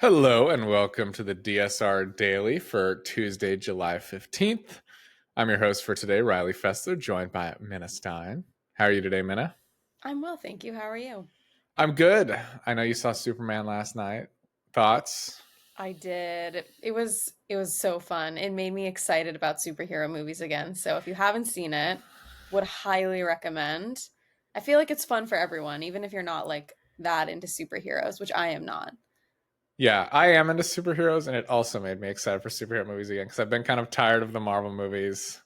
Hello and welcome to the DSR Daily for Tuesday, July 15th. I'm your host for today, Riley Fessler, joined by Minna Stein. How are you today, Minna? I'm well, thank you. How are you? I'm good. I know you saw Superman last night. Thoughts? I did. It was so fun. It made me excited about superhero movies again. So if you haven't seen it, would highly recommend. I feel like it's fun for everyone, even if you're not like that into superheroes, which I am not. Yeah, I am into superheroes, and it also made me excited for superhero movies again because I've been kind of tired of the Marvel movies.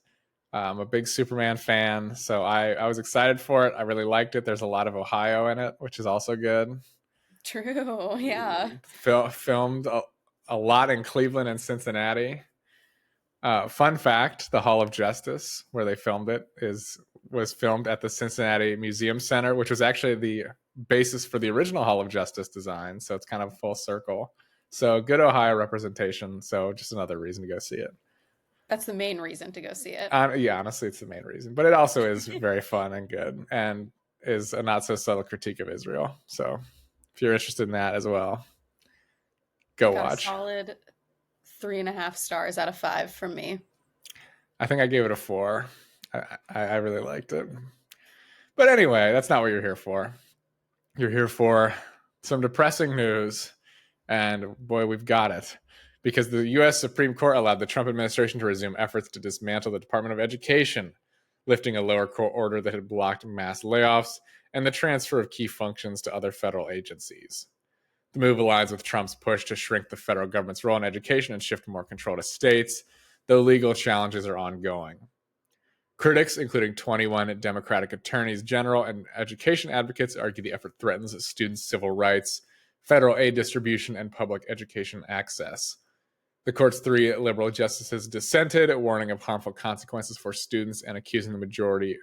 I'm a big Superman fan, so I was excited for it. I really liked it. There's a lot of Ohio in it, which is also good. True. Yeah. Filmed a lot in Cleveland and Cincinnati. Fun fact: the Hall of Justice, where they filmed it, was filmed at the Cincinnati Museum Center, which was actually the basis for the original Hall of Justice design. So it's kind of full circle. So good Ohio representation. So just another reason to go see it. That's the main reason to go see it. Yeah, honestly, it's the main reason, but it also is very fun and good, and is a not so subtle critique of Israel. So if you're interested in that as well, It go got a watch. solid 3.5 stars out of 5 from me. I think I gave it a 4. I really liked it. But anyway, that's not what you're here for. You're here for some depressing news, and boy, we've got it. Because the U.S. Supreme Court allowed the Trump administration to resume efforts to dismantle the Department of Education, lifting a lower court order that had blocked mass layoffs and the transfer of key functions to other federal agencies. The move aligns with Trump's push to shrink the federal government's role in education and shift more control to states, though legal challenges are ongoing. Critics, including 21 Democratic attorneys general and education advocates, argue the effort threatens students' civil rights, federal aid distribution, and public education access. The court's 3 liberal justices dissented, warning of harmful consequences for students and accusing the majority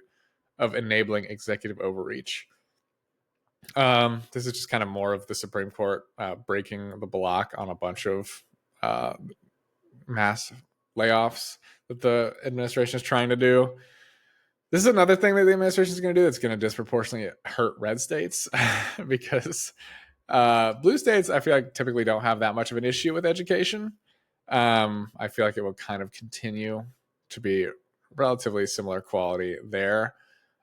of enabling executive overreach. This is just kind of more of the Supreme Court breaking the block on a bunch of uh, mass layoffs that the administration is trying to do. This is another thing that the administration is going to do that's going to disproportionately hurt red states because blue states, I feel like, typically don't have that much of an issue with education. I feel like it will kind of continue to be relatively similar quality there.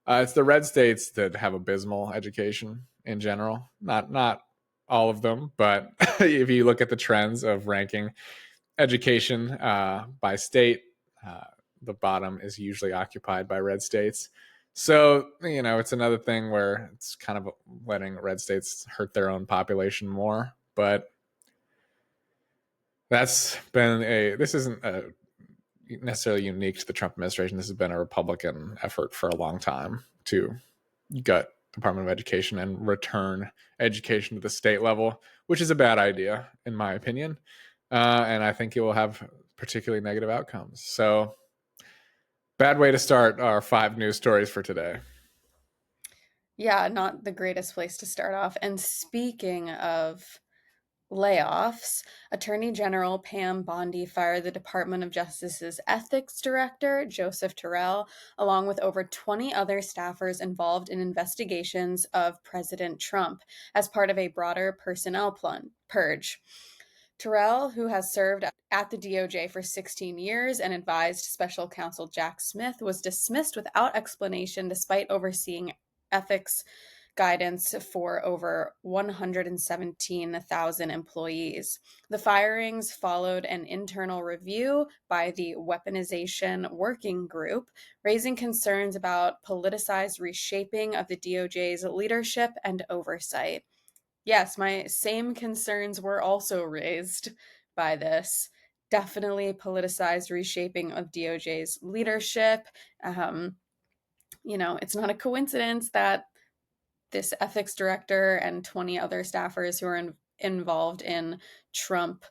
It's the red states that have abysmal education in general. Not all of them, but if you look at the trends of ranking education by state, uh, the bottom is usually occupied by red states. So, it's another thing where it's kind of letting red states hurt their own population more. But this isn't necessarily unique to the Trump administration. This has been a Republican effort for a long time to gut Department of Education and return education to the state level, which is a bad idea, in my opinion. And I think it will have particularly negative outcomes. So, bad way to start our 5 news stories for today. Yeah, not the greatest place to start off. And speaking of layoffs, Attorney General Pam Bondi fired the Department of Justice's ethics director, Joseph Terrell, along with over 20 other staffers involved in investigations of President Trump as part of a broader personnel purge. Terrell, who has served at the DOJ for 16 years and advised special counsel Jack Smith, was dismissed without explanation despite overseeing ethics guidance for over 117,000 employees. The firings followed an internal review by the Weaponization Working Group, raising concerns about politicized reshaping of the DOJ's leadership and oversight. Yes, my same concerns were also raised by this. Definitely politicized reshaping of DOJ's leadership. Um, it's not a coincidence that this ethics director and 20 other staffers who are involved in Trump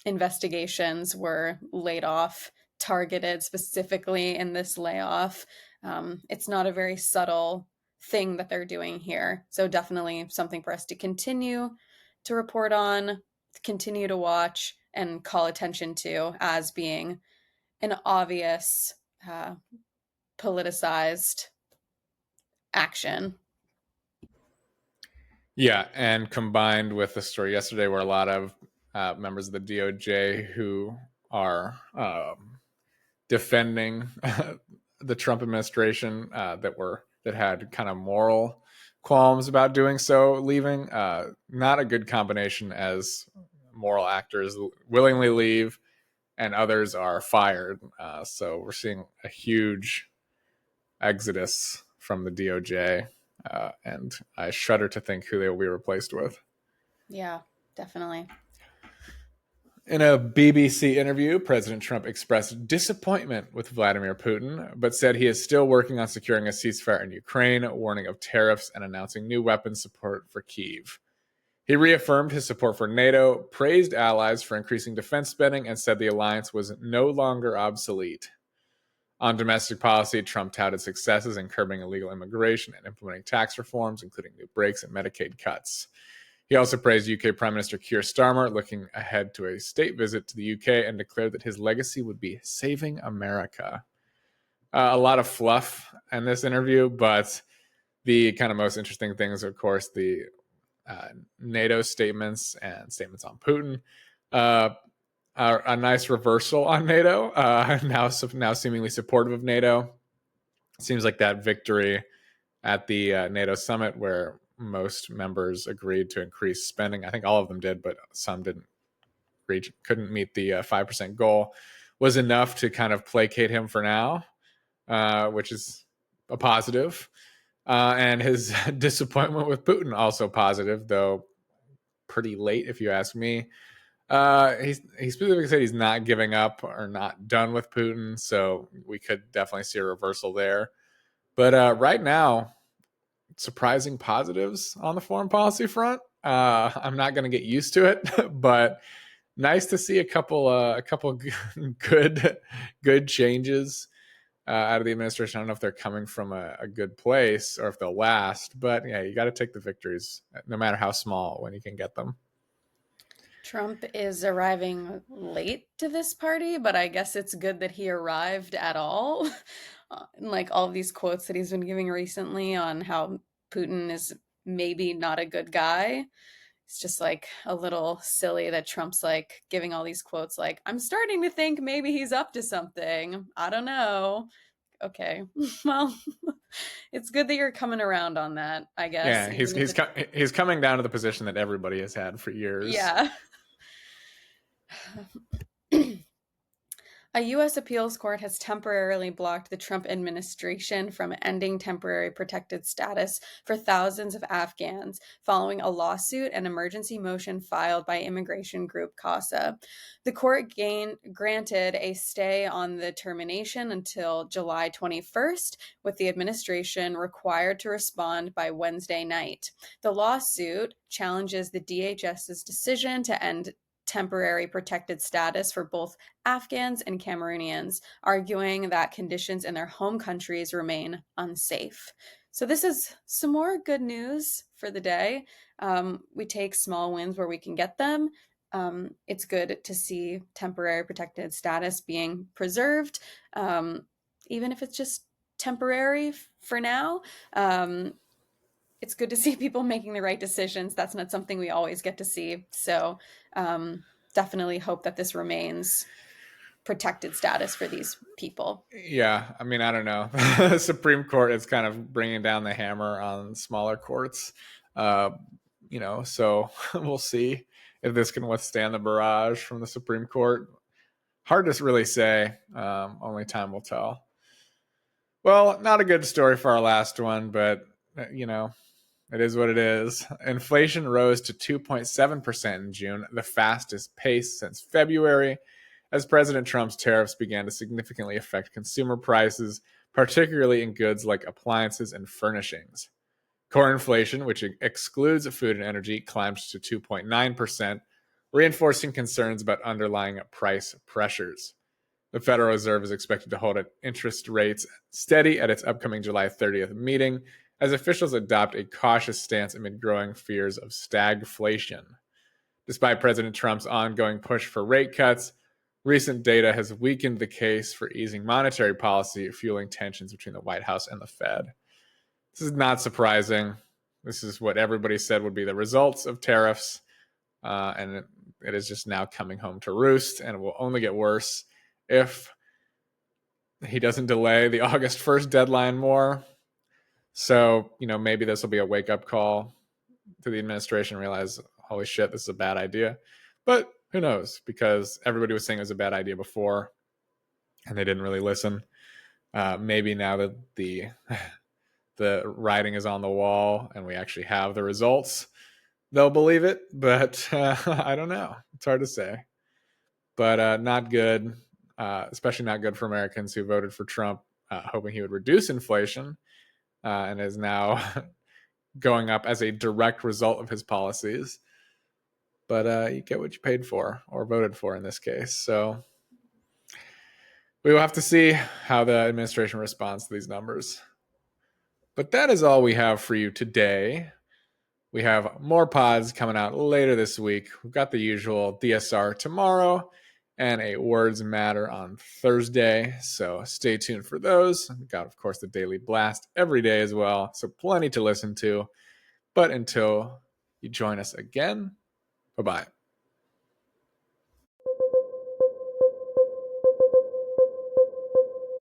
investigations were laid off, targeted specifically in this layoff. It's not a very subtle thing that they're doing here. So, definitely something for us to continue to report on, continue to watch, and call attention to as being an obvious politicized action. Yeah, and combined with the story yesterday, where a lot of members of the DOJ who are defending the Trump administration that had kind of moral qualms about doing so, leaving. Not a good combination, as moral actors willingly leave and others are fired. So we're seeing a huge exodus from the DOJ, and I shudder to think who they will be replaced with. Yeah, definitely. In a BBC interview, President Trump expressed disappointment with Vladimir Putin, but said he is still working on securing a ceasefire in Ukraine, warning of tariffs and announcing new weapons support for Kyiv. He reaffirmed his support for NATO, praised allies for increasing defense spending, and said the alliance was no longer obsolete. On domestic policy, Trump touted successes in curbing illegal immigration and implementing tax reforms, including new breaks and Medicaid cuts. He also praised UK Prime Minister Keir Starmer, looking ahead to a state visit to the UK, and declared that his legacy would be saving America. A lot of fluff in this interview, but the kind of most interesting things, of course, the NATO statements and statements on Putin. A nice reversal on NATO, now seemingly supportive of NATO. Seems like that victory at the NATO summit, where most members agreed to increase spending. I think all of them did, but some couldn't meet the 5% goal, was enough to kind of placate him for now, which is a positive. And his disappointment with Putin, also positive, though pretty late, if you ask me. He specifically said he's not giving up or not done with Putin, so we could definitely see a reversal there. But right now, surprising positives on the foreign policy front. I'm not going to get used to it, but nice to see a couple good changes out of the administration. I don't know if they're coming from a good place or if they'll last, but yeah, you got to take the victories, no matter how small, when you can get them. Trump is arriving late to this party, but I guess it's good that he arrived at all. Like all of these quotes that he's been giving recently on how Putin is maybe not a good guy. It's just like a little silly that Trump's like giving all these quotes like, I'm starting to think maybe he's up to something. I don't know. Okay. Well, it's good that you're coming around on that, I guess, Yeah, even if it, he's coming down to the position that everybody has had for years. yeah. A U.S. appeals court has temporarily blocked the Trump administration from ending temporary protected status for thousands of Afghans following a lawsuit and emergency motion filed by immigration group CASA. The court granted a stay on the termination until July 21st, with the administration required to respond by Wednesday night. The lawsuit challenges the DHS's decision to end temporary protected status for both Afghans and Cameroonians, arguing that conditions in their home countries remain unsafe. So, this is some more good news for the day. We take small wins where we can get them. It's good to see temporary protected status being preserved, even if it's just temporary for now. It's good to see people making the right decisions. That's not something we always get to see. So definitely hope that this remains protected status for these people. Yeah, I mean, I don't know. The Supreme Court is kind of bringing down the hammer on smaller courts. Uh, so we'll see if this can withstand the barrage from the Supreme Court. Hard to really say. Only time will tell. Well, not a good story for our last one, but it is what it is. Inflation rose to 2.7% in June, the fastest pace since February, as President Trump's tariffs began to significantly affect consumer prices, particularly in goods like appliances and furnishings. Core inflation, which excludes food and energy, climbed to 2.9%, reinforcing concerns about underlying price pressures. The Federal Reserve is expected to hold interest rates steady at its upcoming July 30th meeting, as officials adopt a cautious stance amid growing fears of stagflation. Despite President Trump's ongoing push for rate cuts, recent data has weakened the case for easing monetary policy, fueling tensions between the White House and the Fed. This is not surprising. This is what everybody said would be the results of tariffs, and it is just now coming home to roost, and it will only get worse if he doesn't delay the August 1st deadline more. So, maybe this will be a wake-up call to the administration, realize, holy shit, this is a bad idea. But who knows? Because everybody was saying it was a bad idea before, and they didn't really listen. Maybe now that the writing is on the wall and we actually have the results, they'll believe it. But I don't know. It's hard to say. But not good, especially not good for Americans who voted for Trump, hoping he would reduce inflation, and is now going up as a direct result of his policies. But you get what you paid for, or voted for in this case. So we will have to see how the administration responds to these numbers. But that is all we have for you today. We have more pods coming out later this week. We've got the usual DSR tomorrow and a Words Matter on Thursday. So stay tuned for those. We've got, of course, the Daily Blast every day as well. So plenty to listen to. But until you join us again, bye-bye.